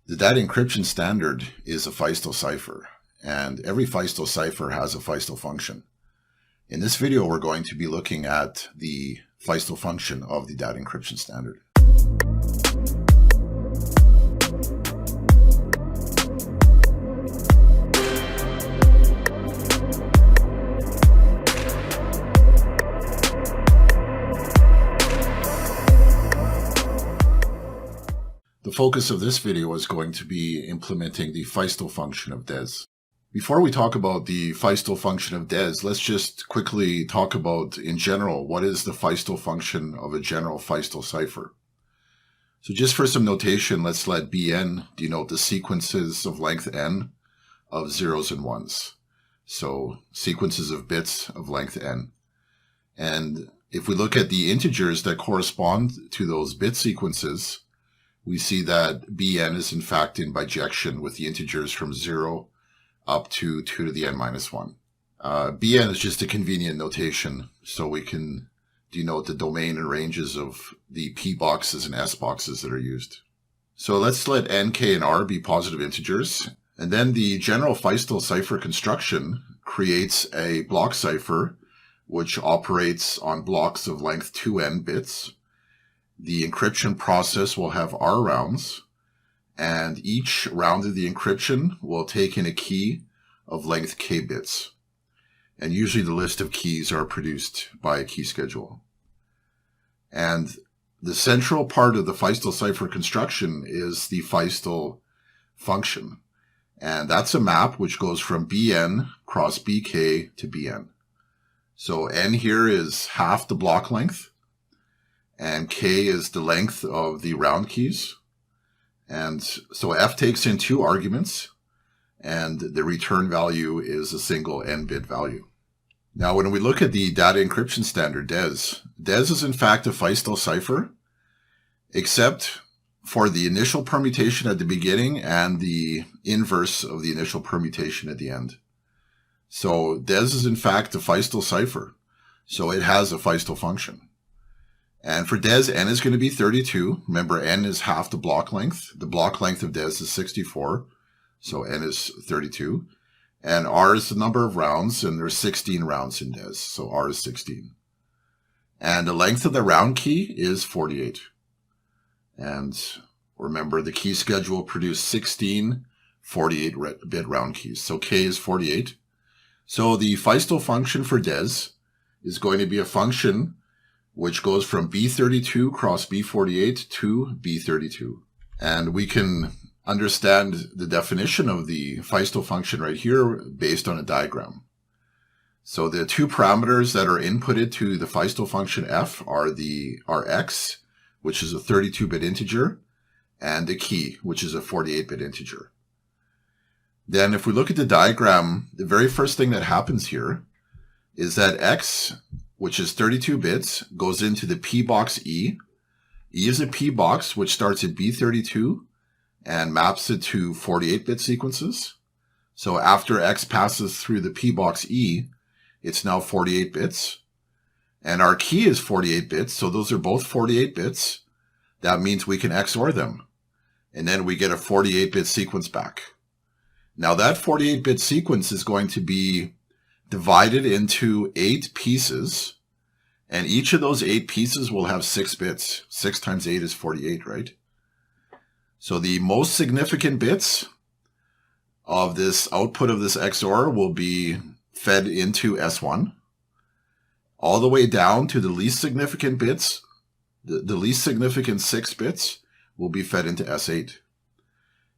The Data Encryption Standard is a Feistel cipher, and every Feistel cipher has a Feistel function. In this video, we're going to be looking at the Feistel function of the Data Encryption Standard. The focus of this video is going to be implementing the Feistel function of DES. Before we talk about the Feistel function of DES, let's just quickly talk about, in general, what is the Feistel function of a general Feistel cipher. So just for some notation, let's let Bn denote the sequences of length n of zeros and ones. So sequences of bits of length n. And if we look at the integers that correspond to those bit sequences, we see that Bn is in fact in bijection with the integers from 0 up to 2 to the n minus 1. Bn is just a convenient notation, so we can denote the domain and ranges of the p boxes and s boxes that are used. So let's let n, k, and r be positive integers, and then the general Feistel cipher construction creates a block cipher which operates on blocks of length 2n bits. The encryption process will have r rounds, and each round of the encryption will take in a key of length k bits. And usually the list of keys are produced by a key schedule. And the central part of the Feistel cipher construction is the Feistel function. And that's a map which goes from Bn cross Bk to Bn. So n here is half the block length, and k is the length of the round keys. And so f takes in 2 arguments, and the return value is a single n-bit value. Now, when we look at the Data Encryption Standard, DES is in fact a Feistel cipher, except for the initial permutation at the beginning and the inverse of the initial permutation at the end. So DES is in fact a Feistel cipher, so it has a Feistel function. And for DES, n is going to be 32. Remember, n is half the block length. The block length of DES is 64, so n is 32. And r is the number of rounds, and there's 16 rounds in DES, so r is 16. And the length of the round key is 48. And remember, the key schedule produced 16 48-bit round keys, so k is 48. So the Feistel function for DES is going to be a function which goes from B32 cross B48 to B32. And we can understand the definition of the Feistel function right here based on a diagram. So the 2 parameters that are inputted to the Feistel function f are x, which is a 32-bit integer, and the key, which is a 48-bit integer. Then if we look at the diagram, the very first thing that happens here is that x, which is 32 bits, goes into the p box E. E is a p box which starts at B32 and maps it to 48-bit sequences. So after x passes through the p box E, it's now 48 bits. And our key is 48 bits, so those are both 48 bits. That means we can XOR them. And then we get a 48-bit sequence back. Now that 48-bit sequence is going to be divided into 8 pieces, and each of those 8 pieces will have 6 bits. 6 times 8 is 48, right? So the most significant bits of this output of this XOR will be fed into S1, all the way down to the least significant bits. The least significant 6 bits will be fed into S8.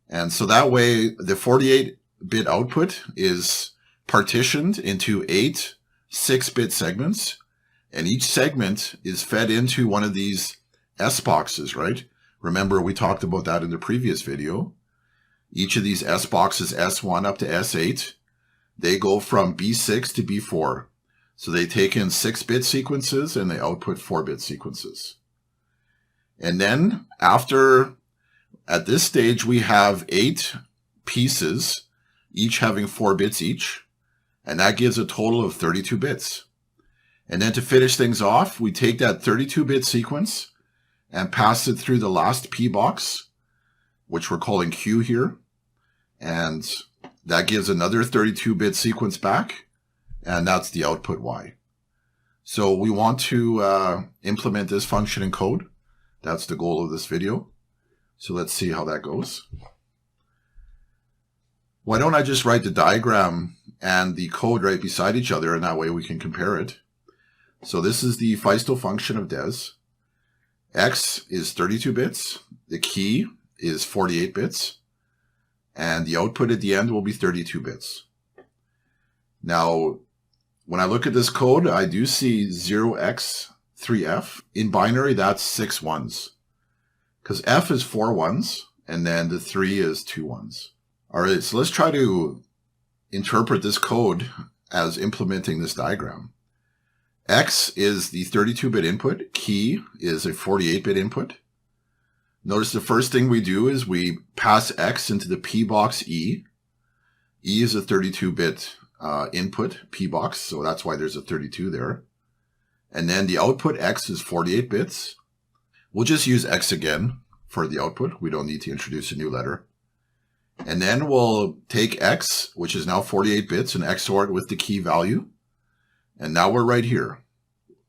And so that way, the 48-bit output is partitioned into 8 6-bit segments, and each segment is fed into one of these S boxes, right? Remember, we talked about that in the previous video. Each of these S boxes, S1 up to S8, they go from B6 to B4. So they take in 6-bit sequences and they output 4-bit sequences. And then at this stage, we have 8 pieces, each having 4 bits each. And that gives a total of 32 bits. And then to finish things off, we take that 32-bit sequence and pass it through the last P box, which we're calling Q here. And that gives another 32-bit sequence back. And that's the output Y. So we want to implement this function in code. That's the goal of this video. So let's see how that goes. Why don't I just write the diagram and the code right beside each other, and that way we can compare it. So this is the Feistel function of DES. X is 32 bits. The key is 48 bits. And the output at the end will be 32 bits. Now, when I look at this code, I do see 0x3f. In binary, that's 6 ones. Because f is 4 ones, and then the 3 is 2 ones. All right, so let's try to interpret this code as implementing this diagram. X is the 32-bit input. Key is a 48-bit input. Notice the first thing we do is we pass X into the P box E. E is a 32-bit input, P box, so that's why there's a 32 there. And then the output X is 48 bits. We'll just use X again for the output. We don't need to introduce a new letter. And then we'll take X, which is now 48 bits, and XOR it with the key value. And now we're right here.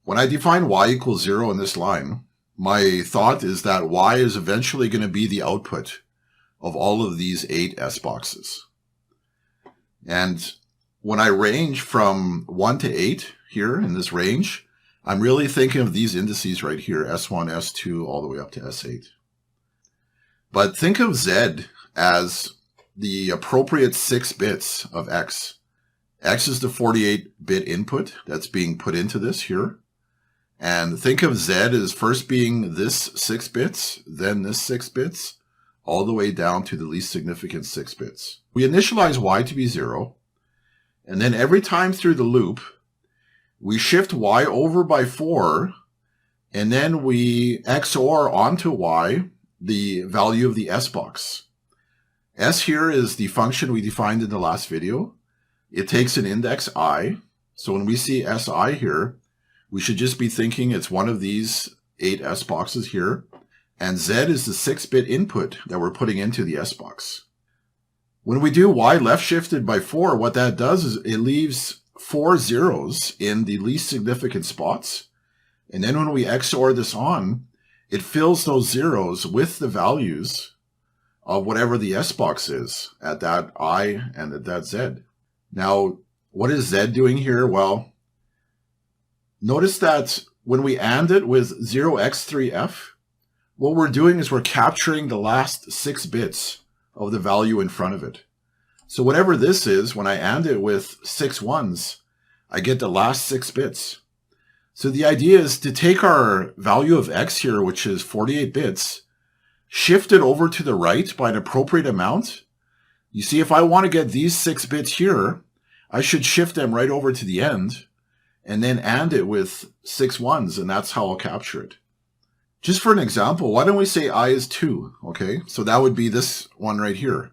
When I define Y equals 0 in this line, my thought is that Y is eventually going to be the output of all of these 8 S boxes. And when I range from 1 to 8 here in this range, I'm really thinking of these indices right here, S1, S2, all the way up to S8. But think of Z as the appropriate 6 bits of X. X is the 48-bit input that's being put into this here. And think of Z as first being this 6 bits, then this 6 bits, all the way down to the least significant 6 bits. We initialize Y to be 0, and then every time through the loop, we shift Y over by 4, and then we XOR onto Y the value of the S box. S here is the function we defined in the last video. It takes an index I. So when we see SI here, we should just be thinking it's one of these 8 S boxes here. And Z is the 6-bit input that we're putting into the S box. When we do Y left shifted by 4, what that does is it leaves 4 zeros in the least significant spots. And then when we XOR this on, it fills those zeros with the values of whatever the S box is at that I and at that Z. Now, what is Z doing here? Well, notice that when we AND it with 0x3f, what we're doing is we're capturing the last 6 bits of the value in front of it. So whatever this is, when I AND it with 6 ones, I get the last 6 bits. So the idea is to take our value of X here, which is 48 bits, shift it over to the right by an appropriate amount. You see, if I want to get these 6 bits here, I should shift them right over to the end and then AND it with 6 ones, and that's how I'll capture it. Just for an example, why don't we say I is 2, okay? So that would be this one right here.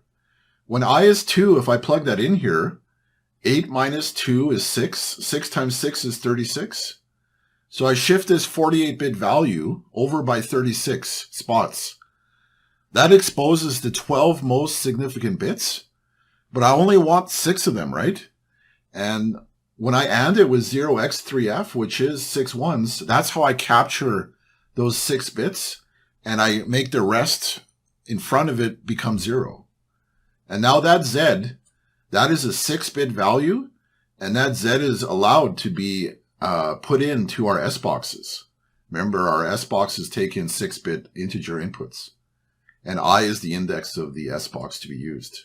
When I is 2, if I plug that in here, 8 minus 2 is 6. 6 times 6 is 36. So I shift this 48-bit value over by 36 spots. That exposes the 12 most significant bits, but I only want 6 of them, right? And when I AND it with 0x3f, which is 6 ones, that's how I capture those 6 bits, and I make the rest in front of it become 0. And now that Z, that is a 6-bit value, and that Z is allowed to be put into our S boxes. Remember, our S boxes take in 6-bit integer inputs, and I is the index of the S box to be used.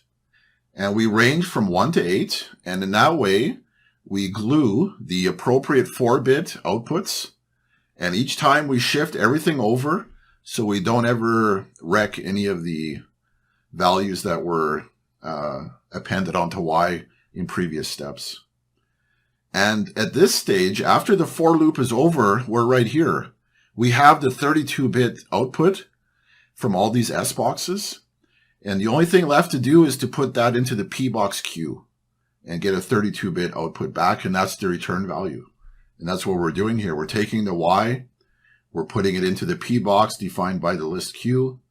And we range from 1 to 8, and in that way, we glue the appropriate 4-bit outputs, and each time we shift everything over so we don't ever wreck any of the values that were appended onto Y in previous steps. And at this stage, after the for loop is over, we're right here. We have the 32-bit output from all these S boxes. And the only thing left to do is to put that into the P box queue and get a 32-bit output back. And that's the return value. And that's what we're doing here. We're taking the Y, we're putting it into the P box defined by the list queue,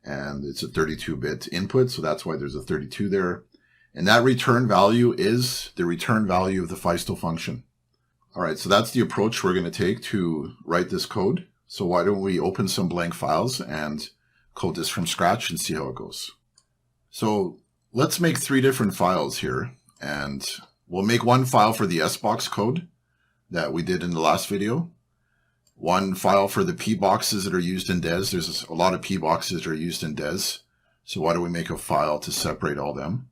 And it's a 32-bit input, so that's why there's a 32 there. And that return value is the return value of the Feistel function. All right, so that's the approach we're going to take to write this code. So why don't we open some blank files and code this from scratch and see how it goes. So let's make 3 different files here, and we'll make one file for the SBox code that we did in the last video. One file for the P boxes that are used in DES. There's a lot of P boxes that are used in DES. So why don't we make a file to separate all them?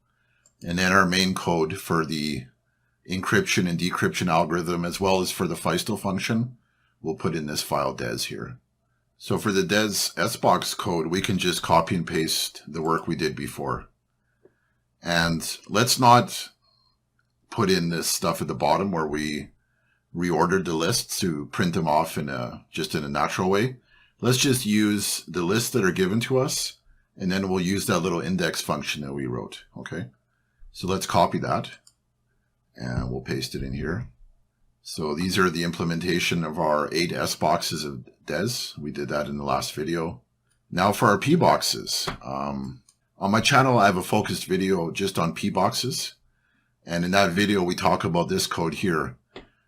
And then our main code for the encryption and decryption algorithm, as well as for the Feistel function, we'll put in this file DES here. So for the DES SBox code, we can just copy and paste the work we did before. And let's not put in this stuff at the bottom where we reordered the lists to print them off just in a natural way. Let's just use the lists that are given to us, and then we'll use that little index function that we wrote, okay? So let's copy that, and we'll paste it in here. So these are the implementation of our 8 S boxes of DES. We did that in the last video. Now for our P boxes. On my channel, I have a focused video just on P boxes. And in that video, we talk about this code here,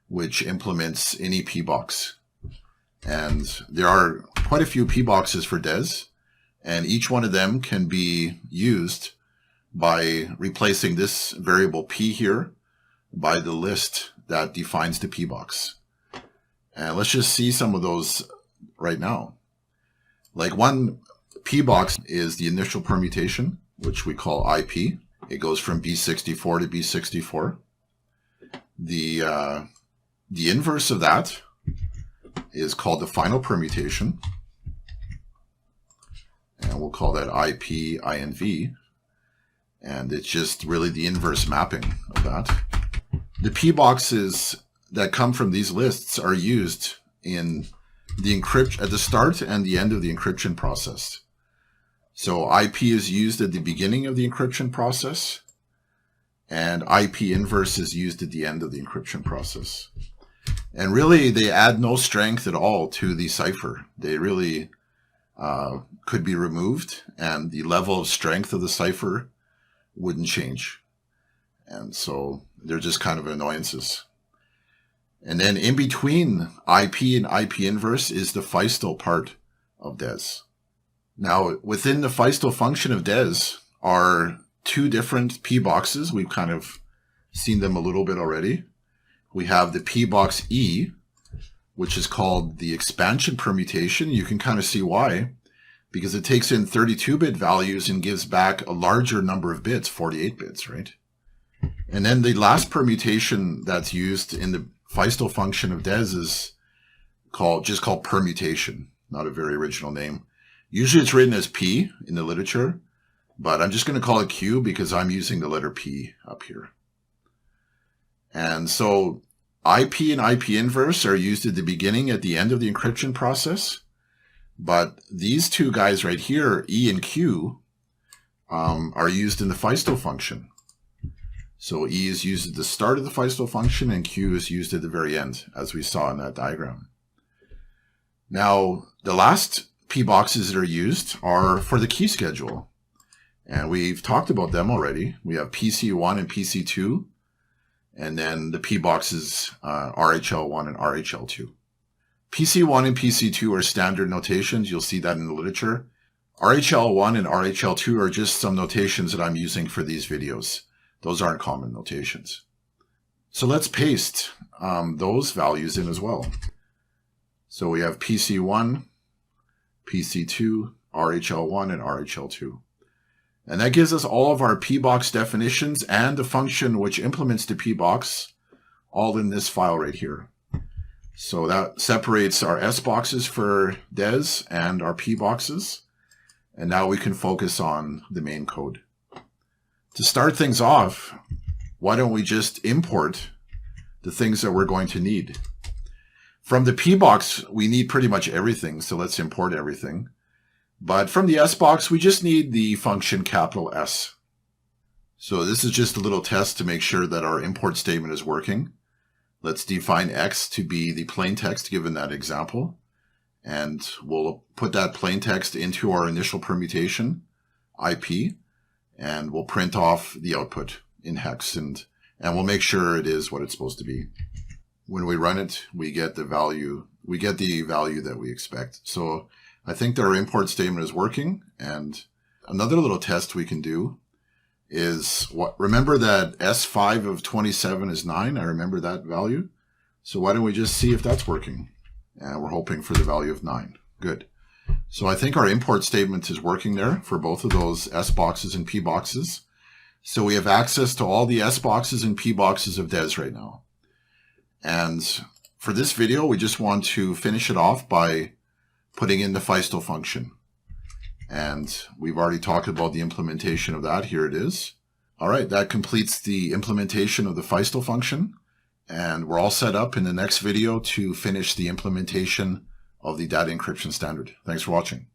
which implements any P box. And there are quite a few P boxes for DES, and each one of them can be used by replacing this variable P here by the list that defines the P box. And let's just see some of those right now. Like one P box is the initial permutation, which we call IP. It goes from B64 to B64. The inverse of that is called the final permutation, and we'll call that IP-INV, and it's just really the inverse mapping of that. The P boxes that come from these lists are used in the encryption at the start and the end of the encryption process. So IP is used at the beginning of the encryption process, and IP inverse is used at the end of the encryption process. And really, they add no strength at all to the cipher. They really could be removed, and the level of strength of the cipher wouldn't change. And so they're just kind of annoyances. And then in between IP and IP inverse is the Feistel part of DES. Now, within the Feistel function of DES are 2 different P boxes. We've kind of seen them a little bit already. We have the P box E, which is called the expansion permutation. You can kind of see why, because it takes in 32-bit values and gives back a larger number of bits, 48 bits, right? And then the last permutation that's used in the Feistel function of DES is just called permutation, not a very original name. Usually it's written as P in the literature, but I'm just going to call it Q because I'm using the letter P up here. And so IP and IP inverse are used at the beginning, at the end of the encryption process. But these 2 guys right here, E and Q, are used in the Feistel function. So E is used at the start of the Feistel function, and Q is used at the very end, as we saw in that diagram. Now, the last P boxes that are used are for the key schedule. And we've talked about them already. We have PC1 and PC2. And then the P boxes, RHL1 and RHL2. PC1 and PC2 are standard notations. You'll see that in the literature. RHL1 and RHL2 are just some notations that I'm using for these videos. Those aren't common notations. So let's paste those values in as well. So we have PC1, PC2, RHL1, and RHL2. And that gives us all of our P box definitions and the function which implements the P box all in this file right here. So that separates our S boxes for DES and our P boxes. And now we can focus on the main code. To start things off, why don't we just import the things that we're going to need? From the P box, we need pretty much everything. So let's import everything. But from the S box, we just need the function capital S. So this is just a little test to make sure that our import statement is working. Let's define X to be the plain text given that example. And we'll put that plain text into our initial permutation IP, and we'll print off the output in hex, and we'll make sure it is what it's supposed to be. When we run it, we get the value that we expect. So I think that our import statement is working. And another little test we can do is remember that S5 of 27 is 9. I remember that value. So why don't we just see if that's working? And we're hoping for the value of 9. Good. So I think our import statement is working there for both of those S boxes and P boxes. So we have access to all the S boxes and P boxes of DES right now. And for this video, we just want to finish it off by putting in the Feistel function. And we've already talked about the implementation of that. Here it is. All right, that completes the implementation of the Feistel function. And we're all set up in the next video to finish the implementation of the Data Encryption Standard. Thanks for watching.